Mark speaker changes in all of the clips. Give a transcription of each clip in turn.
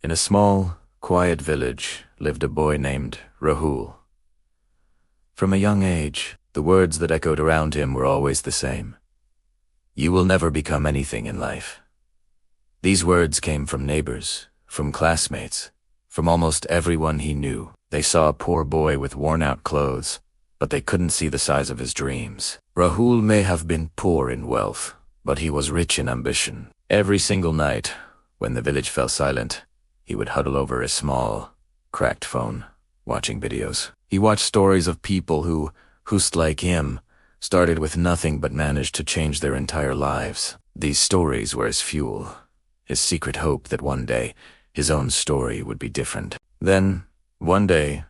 Speaker 1: In a small, quiet village lived a boy named Rahul. From a young age, the words that echoed around him were always the same. You will never become anything in life. These words came from neighbors, from classmates, from almost everyone he knew. They saw a poor boy with worn-out clothes, but they couldn't see the size of his dreams. Rahul may have been poor in wealth, but he was rich in ambition. Every single night, when the village fell silent, he would huddle over his small, cracked phone, watching videos. He watched stories of people who, just like him, started with nothing but managed to change their entire lives. These stories were his fuel, his secret hope that one day his own story would be different. Then, one day,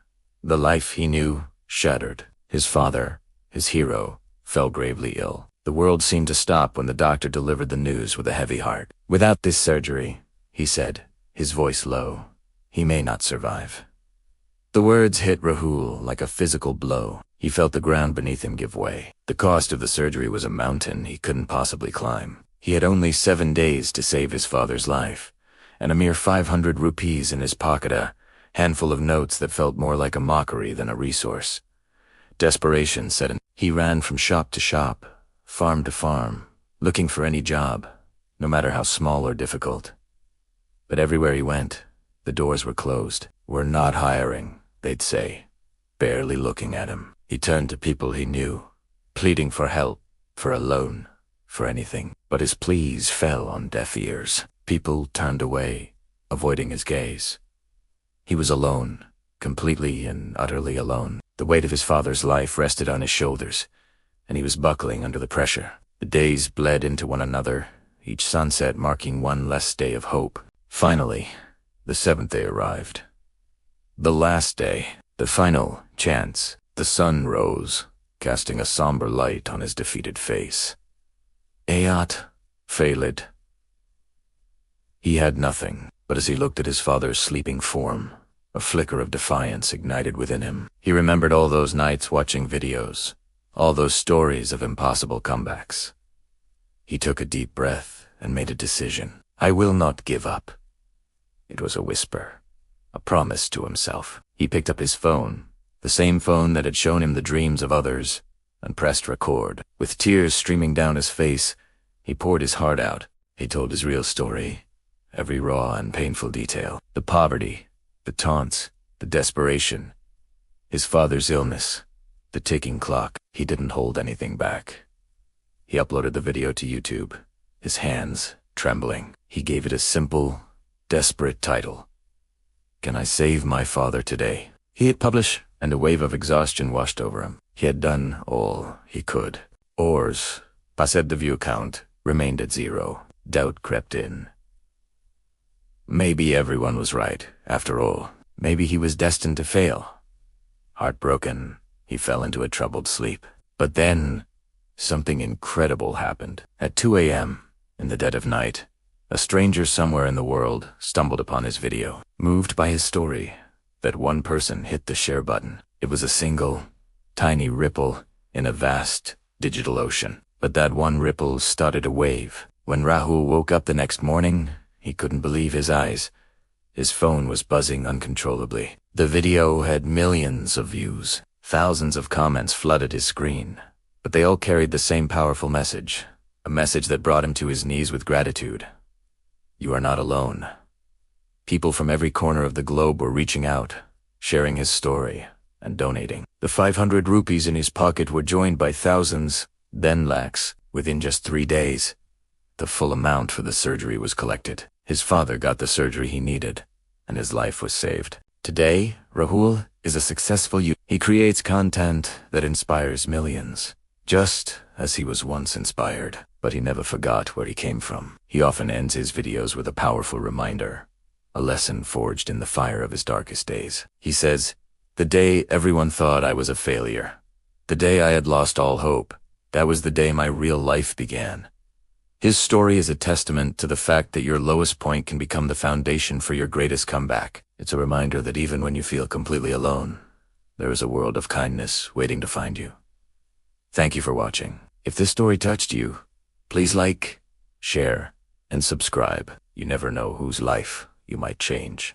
Speaker 1: the life he knew shattered. His father, his hero, fell gravely ill. The world seemed to stop when the doctor delivered the news with a heavy heart. Without this surgery, he said, his voice low, he may not survive. The words hit Rahul like a physical blow. He felt the ground beneath him give way. The cost of the surgery was a mountain he couldn't possibly climb. He had only 7 days to save his father's life, and a mere 500 rupees in his pocket, a handful of notes that felt more like a mockery than a resource. Desperation set in. He ran from shop to shop, farm to farm, looking for any job, no matter how small or difficult. But everywhere he went, the doors were closed. We're not hiring, they'd say, barely looking at him. He turned to people he knew, pleading for help, for a loan, for anything. But his pleas fell on deaf ears. People turned away, avoiding his gaze. He was alone, completely and utterly alone. The weight of his father's life rested on his shoulders, and he was buckling under the pressure. The days bled into one another, each sunset marking one less day of hope. Finally, the 7th day arrived. The last day, the final chance. The sun rose, casting a somber light on his defeated face. Ayat failed. He had nothing, but as he looked at his father's sleeping form, a flicker of defiance ignited within him. He remembered all those nights watching videos, all those stories of impossible comebacks. He took a deep breath and made a decision. I will not give up. It was a whisper, a promise to himself. He picked up his phone, the same phone that had shown him the dreams of others, and pressed record. With tears streaming down his face, he poured his heart out. He told his real story, every raw and painful detail. The poverty, the taunts, the desperation, his father's illness, the ticking clock. He didn't hold anything back. He uploaded the video to YouTube, his hands trembling. He gave it a simple, desperate title. Can I save my father today? He hit publish, and a wave of exhaustion washed over him. He had done all he could. Ours, passed the view count, remained at 0. Doubt crept in. Maybe everyone was right, after all. Maybe he was destined to fail. Heartbroken, he fell into a troubled sleep. But then, something incredible happened. At 2 a.m., in the dead of night, a stranger somewhere in the world stumbled upon his video. Moved by his story, that one person hit the share button. It was a single, tiny ripple in a vast, digital ocean. But that one ripple started a wave. When Rahul woke up the next morning, he couldn't believe his eyes. His phone was buzzing uncontrollably. The video had millions of views. Thousands of comments flooded his screen. But they all carried the same powerful message. A message that brought him to his knees with gratitude. You are not alone. People from every corner of the globe were reaching out, sharing his story, and donating. The 500 rupees in his pocket were joined by thousands, then lakhs. Within just 3 days, the full amount for the surgery was collected. His father got the surgery he needed, and his life was saved. Today, Rahul is a successful youth. He creates content that inspires millions, just as he was once inspired. But he never forgot where he came from. He often ends his videos with a powerful reminder, a lesson forged in the fire of his darkest days. He says, the day everyone thought I was a failure, the day I had lost all hope, that was the day my real life began. His story is a testament to the fact that your lowest point can become the foundation for your greatest comeback. It's a reminder that even when you feel completely alone, there is a world of kindness waiting to find you. Thank you for watching. If this story touched you, please like, share, and subscribe. You never know whose life you might change.